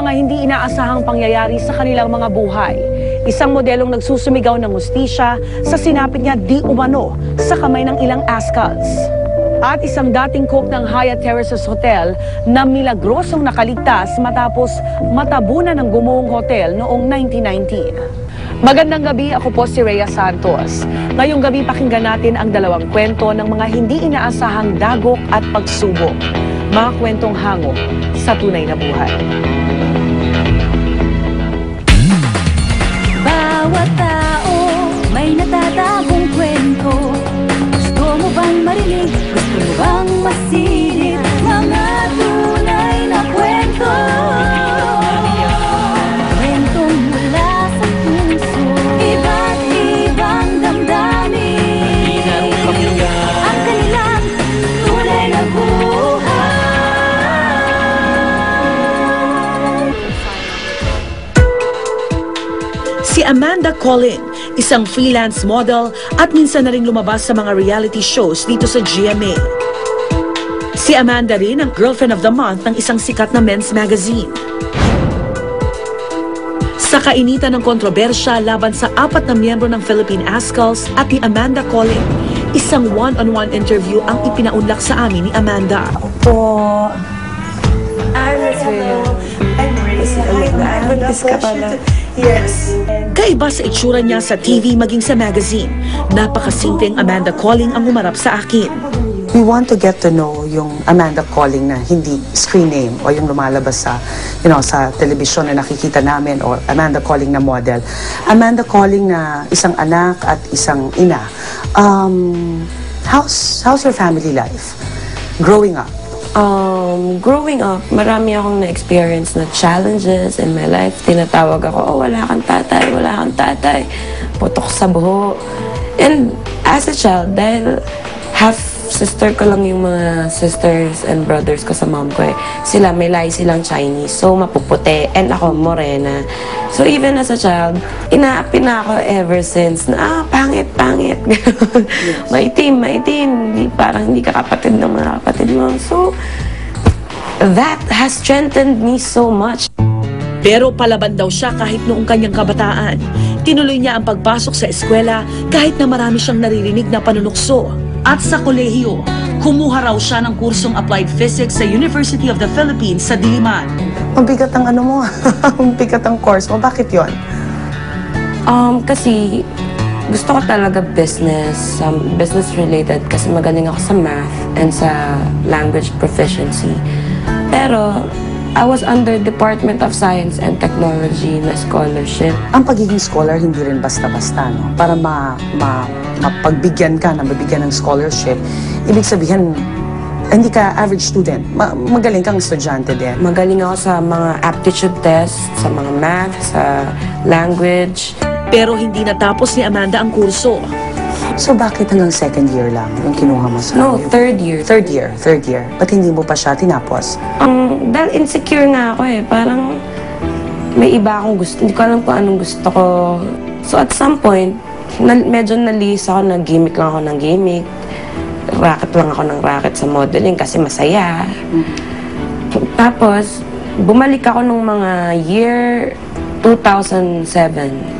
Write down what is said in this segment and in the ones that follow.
mga hindi inaasahang pangyayari sa kanilang mga buhay. Isang modelong nagsusumigaw ng hustisya sa sinapit niya di umano sa kamay ng ilang Ascals. At isang dating cook ng Hyatt Terraces Hotel na milagrosong nakaligtas matapos matabunan ng gumuhong hotel noong 1919. Magandang gabi, ako po si Rhea Santos. Ngayong gabi pakinggan natin ang dalawang kwento ng mga hindi inaasahang dagok at pagsubok. Mga kwentong hango sa tunay na buhay. Bawat tao may natatagong kwento. Gusto mo bang marinig? Gusto mo bang masilip? Mga tunay na kwento. Kwentong mula sa puso. Iba't ibang damdamin. Ang kanilang tunay na buhay. Si Amanda Collin, isang freelance model at minsan na rin lumabas sa mga reality shows dito sa GMA. Si Amanda rin ang Girlfriend of the Month ng isang sikat na men's magazine. Sa kainitan ng kontrobersya laban sa 4 na miyembro ng Philippine Ascals at ni Amanda Collin, isang one-on-one interview ang ipinaunlak sa amin ni Amanda. Po. Buntis ka pala. Yes. Kaiba sa itsura niya sa TV maging sa magazine, napakasimpleng Amanda Collin ang humarap sa akin. We want to get to know yung Amanda Collin na hindi screen name o yung lumalabas sa, sa television na nakikita namin o Amanda Collin na model. Amanda Collin na isang anak at isang ina. How's your family life growing up? Growing up, marami akong na-experience na challenges in my life. Tinatawag ako, oh, wala kang tatay, putok sa buho. And as a child, dahil half sister ko lang yung mga sisters and brothers ko sa mom ko eh. Sila, may lahi silang Chinese, so mapuputi. And ako, morena. So even as a child, inaapi na ako ever since na, pangit. Yes. Maitim. Parang hindi ka kapatid ng mga kapatid mo. So, that has strengthened me so much. Pero palaban daw siya kahit noong kanyang kabataan. Tinuloy niya ang pagpasok sa eskwela kahit na marami siyang naririnig na panunukso. At sa kolehiyo, kumuha raw siya ng kursong Applied Physics sa University of the Philippines sa Diliman. Mabigat ang ano mo, mabigat ang course mo. Bakit yon? Kasi gusto ko talaga business related kasi magaling ako sa math and sa language proficiency. Pero I was under Department of Science and Technology na scholarship. Ang pagiging scholar hindi rin basta-basta, no? Para mapagbigyan ka, mabigyan ng scholarship, ibig sabihin, hindi ka average student. Magaling kang estudyante din. Magaling ako sa mga aptitude test, sa mga math, sa language. Pero hindi natapos ni Amanda ang kurso. So bakit hanggang second year lang yung kinuha mo sa No, third year. Third year. Ba't hindi mo pa siya tinapos? Dahil insecure nga ako eh. Parang may iba akong gusto. Hindi ko alam kung anong gusto ko. So at some point, medyo nalis ako, nag-gimmick lang ako ng gimmick. Racket lang ako ng racket sa modeling kasi masaya. Tapos, bumalik ako nung mga year 2007.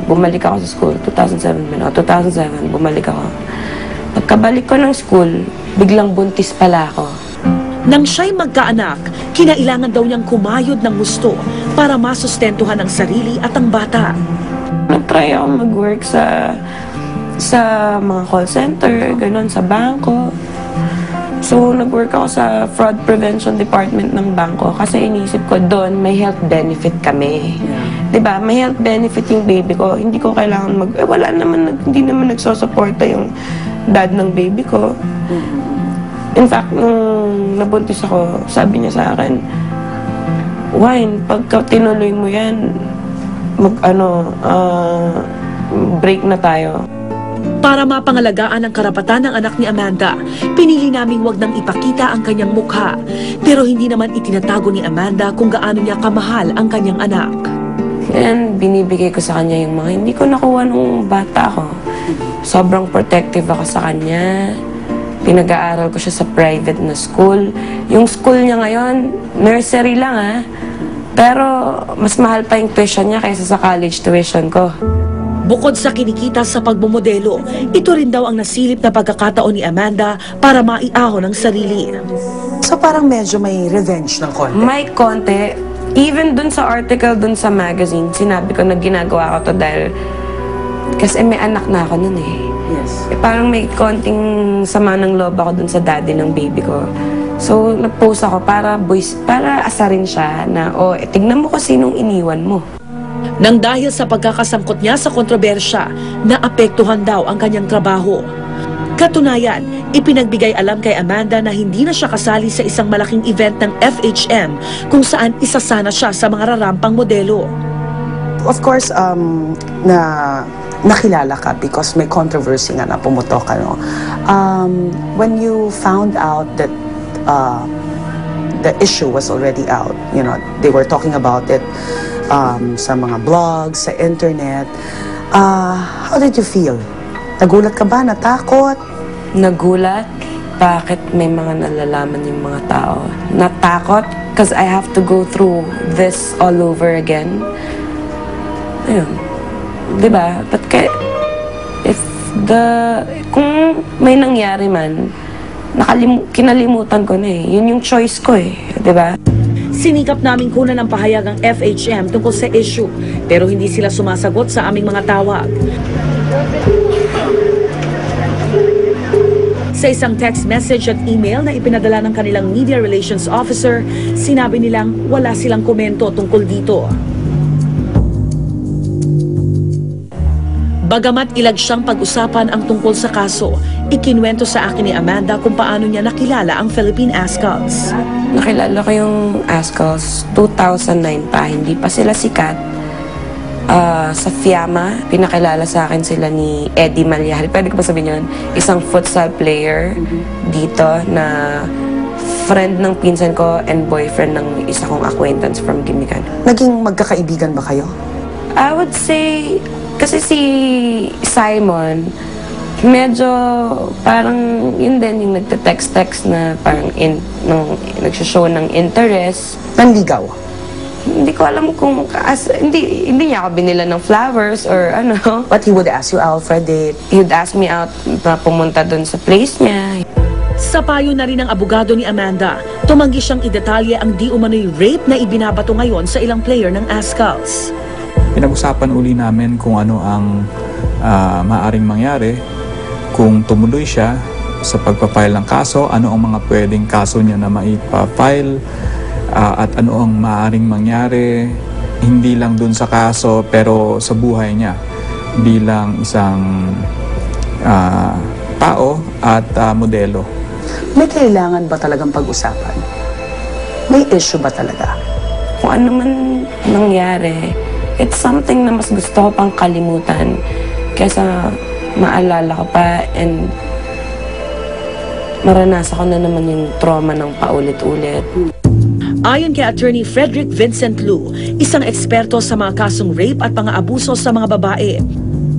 Bumalik ako sa school. 2007, bumalik ako. Pagkabalik ko ng school, biglang buntis pala ako. Nang siya'y magkaanak, kinailangan daw niyang kumayod ng gusto para masustentuhan ang sarili at ang bata. Nag-try ako mag-work sa mga call center, ganun, sa bangko. So, nag-work ako sa fraud prevention department ng bangko kasi iniisip ko doon may health benefit kami. Yeah. Diba? May health benefit yung baby ko. Hindi ko kailangan hindi naman nagsosuporta yung dad ng baby ko. In fact, nung nabuntis ako, sabi niya sa akin, Wine, pagka tinuloy mo yan, break na tayo. Para mapangalagaan ang karapatan ng anak ni Amanda, pinili naming wag nang ipakita ang kanyang mukha. Pero hindi naman itinatago ni Amanda kung gaano niya kamahal ang kanyang anak. And binibigay ko sa kanya yung mga hindi ko nakuha nung bata ako. Sobrang protective ako sa kanya. Pinag-aaral ko siya sa private na school. Yung school niya ngayon, nursery lang Pero mas mahal pa yung tuition niya kaysa sa college tuition ko. Bukod sa kinikita sa pagmomodelo, ito rin daw ang nasilip na pagkakataon ni Amanda para maiahon ang sarili. So parang medyo may revenge ng konti. May konti. Even dun sa article dun sa magazine, sinabi ko na ginagawa ko to dahil kasi may anak na ako nun eh. Yes. Parang may konting sama ng loob ako dun sa daddy ng baby ko. So, nag-post ako para asarin siya na, tignan mo kung sinong iniwan mo. Nang dahil sa pagkakasangkot niya sa kontrobersya, naapektuhan daw ang kanyang trabaho. Katunayan, ipinagbigay alam kay Amanda na hindi na siya kasali sa isang malaking event ng FHM kung saan isa sana siya sa mga rarampang modelo. Of course, nakilala ka because may controversy nga na pumutok. When you found out that the issue was already out, they were talking about it sa mga blogs, sa internet, how did you feel? Nagulat ka ba? Natakot? Nagulat? Bakit may mga nalalaman yung mga tao? Natakot? Because I have to go through this all over again. Ayun. Diba? But kung may nangyari man, kinalimutan ko na eh. Yun yung choice ko eh. Diba? Sinikap naming kunan ng pahayag ang FHM tungkol sa issue, pero hindi sila sumasagot sa aming mga tawag. Sa isang text message at email na ipinadala ng kanilang media relations officer, sinabi nilang wala silang komento tungkol dito. Bagamat ilag siyang pag-usapan ang tungkol sa kaso, ikinwento sa akin ni Amanda kung paano niya nakilala ang Philippine Ascals. Nakilala ko yung Ascals 2009 pa, hindi pa sila sikat. Sa Fiamma, pinakilala sa akin sila ni Eddie Malyari. Pwede ko ba sabihin yun? Isang futsal player dito na friend ng pinsan ko and boyfriend ng isa kong acquaintance from Gimikan. Naging magkakaibigan ba kayo? I would say, kasi si Simon, medyo parang yun din yung nagte-text na parang nagsishow ng interest. Nanligaw? Hindi ko alam kung hindi niya ako binila ng flowers or ano. But he would ask you out for a date? He would ask me out na pumunta dun sa place niya. Sa payo na rin ng abogado ni Amanda, tumanggi siyang idetalye ang di umano'y rape na ibinabato ngayon sa ilang player ng Ascals. Pinag-usapan uli namin kung ano ang maaring mangyari kung tumuloy siya sa pagpapile ng kaso, ano ang mga pwedeng kaso niya na maipafile, at ano ang maaaring mangyari hindi lang dun sa kaso pero sa buhay niya bilang isang tao at modelo. May kailangan ba talagang pag-usapan? May issue ba talaga? Kung ano man nangyari, it's something na mas gusto ko pang kalimutan kaysa maalala ko pa and maranasan ko na naman yung trauma ng paulit-ulit. Ayon kay Attorney Frederick Vincent Lu, isang eksperto sa mga kasong rape at mga abuso sa mga babae,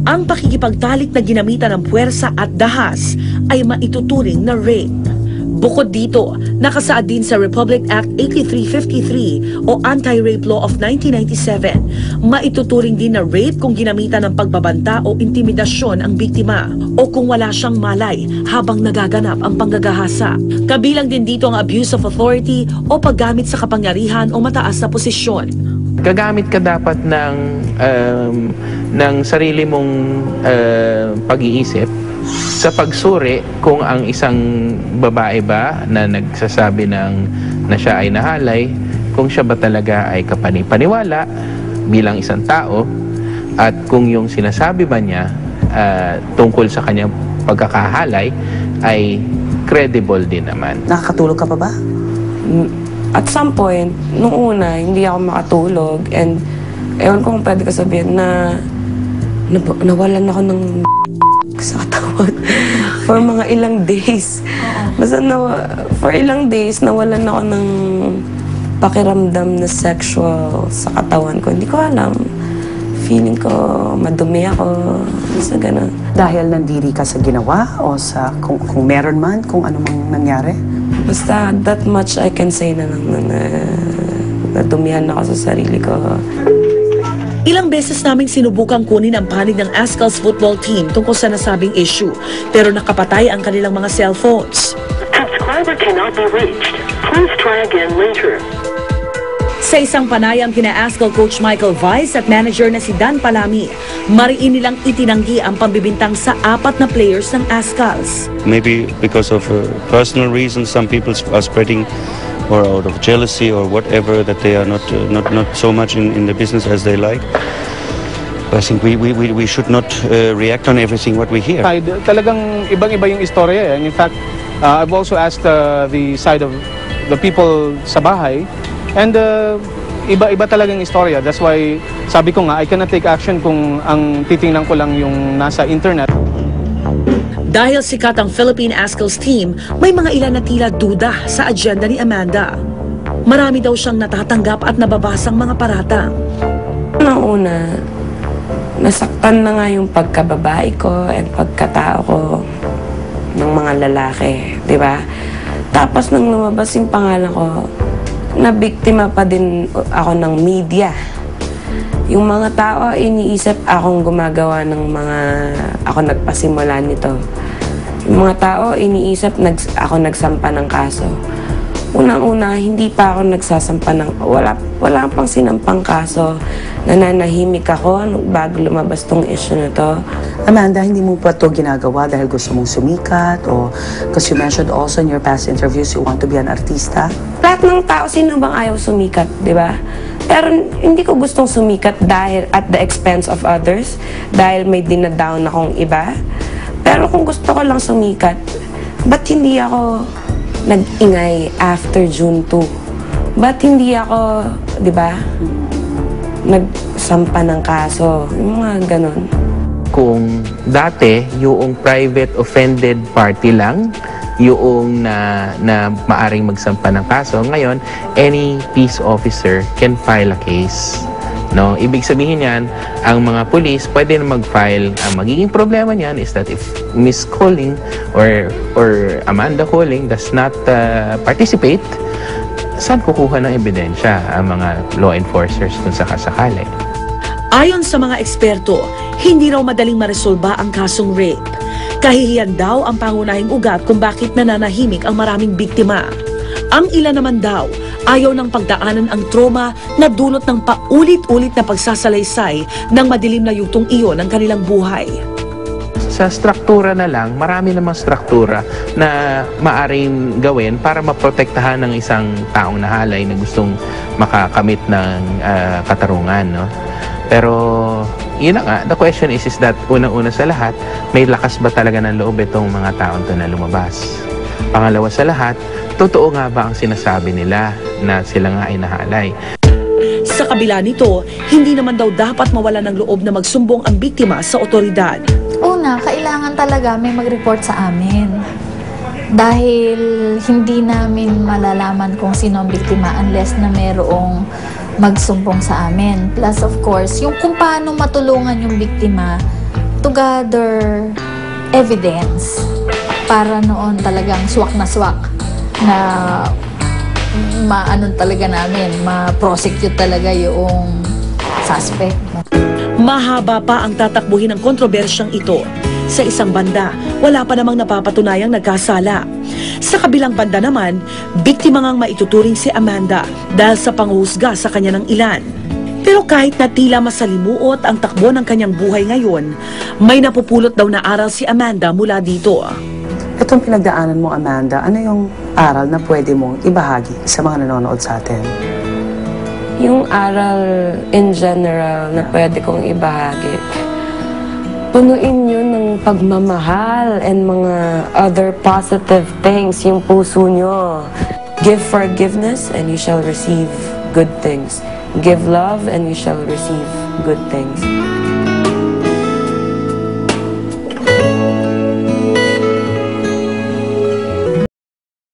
ang pakikipagtalik na ginamitan ng puwersa at dahas ay maituturing na rape. Bukod dito, nakasaad din sa Republic Act 8353 o Anti-Rape Law of 1997, maituturing din na rape kung ginamitan ng pagbabanta o intimidasyon ang biktima o kung wala siyang malay habang nagaganap ang panggagahasa. Kabilang din dito ang abuse of authority o paggamit sa kapangyarihan o mataas na posisyon. Gagamit ka dapat ng sarili mong pag-iisip sa pagsuri kung ang isang babae ba na nagsasabi na siya ay nahalay, kung siya ba talaga ay kapanipaniwala bilang isang tao at kung yung sinasabi ba niya tungkol sa kanyang pagkakahalay ay credible din naman. Nakakatulog ka pa ba? At some point, nung una, hindi ako makatulog and ewan ko kung pwede ko sabihin na nawalan ako ng sa katawan for mga ilang days. Basta for ilang days, nawalan ako ng pakiramdam na sexual sa katawan ko. Hindi ko alam. Feeling ko madumi ako. Basta ganun. Dahil nandiri ka sa ginawa o sa kung meron man, kung ano mang nangyari? Basta that much I can say na nadumihan ako sa sarili ko. Ilang beses naming sinubukang kunin ang panig ng Ascal's football team tungkol sa nasabing issue, pero nakapatay ang kanilang mga cellphones. Subscriber cannot be reached. Please try again later. Sa isang panayam kina Ascal coach Michael Vice at manager na si Dan Palami, mariin nilang itinanggi ang pambibintang sa 4 na players ng Ascals. Maybe because of personal reasons, some people are spreading, or out of jealousy or whatever, that they are not so much in the business as they like. I think we should not react on everything what we hear. Talagang ibang-iba yung istorya. And in fact, I've also asked the side of the people sa bahay, and iba-iba talagang istorya. That's why sabi ko nga, I cannot take action kung ang titingnan ko lang yung nasa internet. Dahil sikat ang Philippine Ascals team, may mga ilan na tila duda sa agenda ni Amanda. Marami daw siyang natatanggap at nababasang mga paratang. Una, nasaktan na nga yung pagkababae ko at pagkatao ko ng mga lalaki, di ba? Tapos nang lumabas yung pangalan ko, nabiktima pa din ako ng media. Yung mga tao, iniisip akong gumagawa ng mga... Ako nagpasimula nito. Yung mga tao, iniisip ako nagsampa ng kaso. Unang-una, hindi pa ako nagsasampa ng... Wala pang sinampang kaso. Nananahimik ako bago lumabas tong issue na to. Amanda, hindi mo pa ito ginagawa dahil gusto mong sumikat, o because you mentioned also in your past interviews you want to be an artista? Lahat ng tao, sino bang ayaw sumikat, di ba? Pero hindi ko gustong sumikat dahil at the expense of others, dahil may dinadown akong iba. Pero kung gusto ko lang sumikat, ba't hindi ako nag-ingay after June 2? Ba't hindi ako, di ba, nagsampa ng kaso? Yung mga ganon. Kung dati, yung private offended party lang, yung na maaring magsampa ng kaso, ngayon, any peace officer can file a case. No? Ibig sabihin yan, ang mga police pwede na mag-file. Ang magiging problema niyan is that if Miss Colling or Amanda Colling does not participate, saan kukuha ng ebidensya ang mga law enforcers kung sakasakali? Ayon sa mga eksperto, hindi raw madaling maresolba ang kasong rape. Kahihiyan daw ang pangunahing ugat kung bakit nananahimik ang maraming biktima. Ang ilan naman daw, ayaw ng pagdaanan ang trauma na dulot ng paulit-ulit na pagsasalaysay ng madilim na yugtong iyon ng kanilang buhay. Sa struktura na lang, marami namang struktura na maaring gawin para maprotektahan ng isang taong nahalay na gustong makakamit ng katarungan. No? Pero yun na nga, the question is that unang-una sa lahat, may lakas ba talaga ng loob itong mga taong to na lumabas? Pangalawa sa lahat, totoo nga ba ang sinasabi nila na sila nga ay nahalay? Sa kabila nito, hindi naman daw dapat mawala ng loob na magsumbong ang biktima sa otoridad. Una, kailangan talaga may mag-report sa amin. Dahil hindi namin malalaman kung sino ang biktima unless na mayroong magsumbong sa amin. Plus, of course, yung kung paano matulungan yung biktima to gather evidence para noon talagang swak na ma-anon talaga namin, ma-prosecute talaga yung suspect. Mahaba pa ang tatakbuhin ng kontrobersyang ito. Sa isang banda, wala pa namang napapatunayang nagkasala. Sa kabilang banda naman, biktima ngang maituturing si Amanda dahil sa panghuhusga sa kanya ng ilan. Pero kahit na tila masalimuot ang takbo ng kanyang buhay ngayon, may napupulot daw na aral si Amanda mula dito. Itong pinagdaanan mo, Amanda, ano yung aral na pwede mong ibahagi sa mga nanonood sa atin? Yung aral in general na pwede kong ibahagi, punuin yun ng pagmamahal and mga other positive things, yung puso nyo. Give forgiveness and you shall receive good things. Give love and you shall receive good things.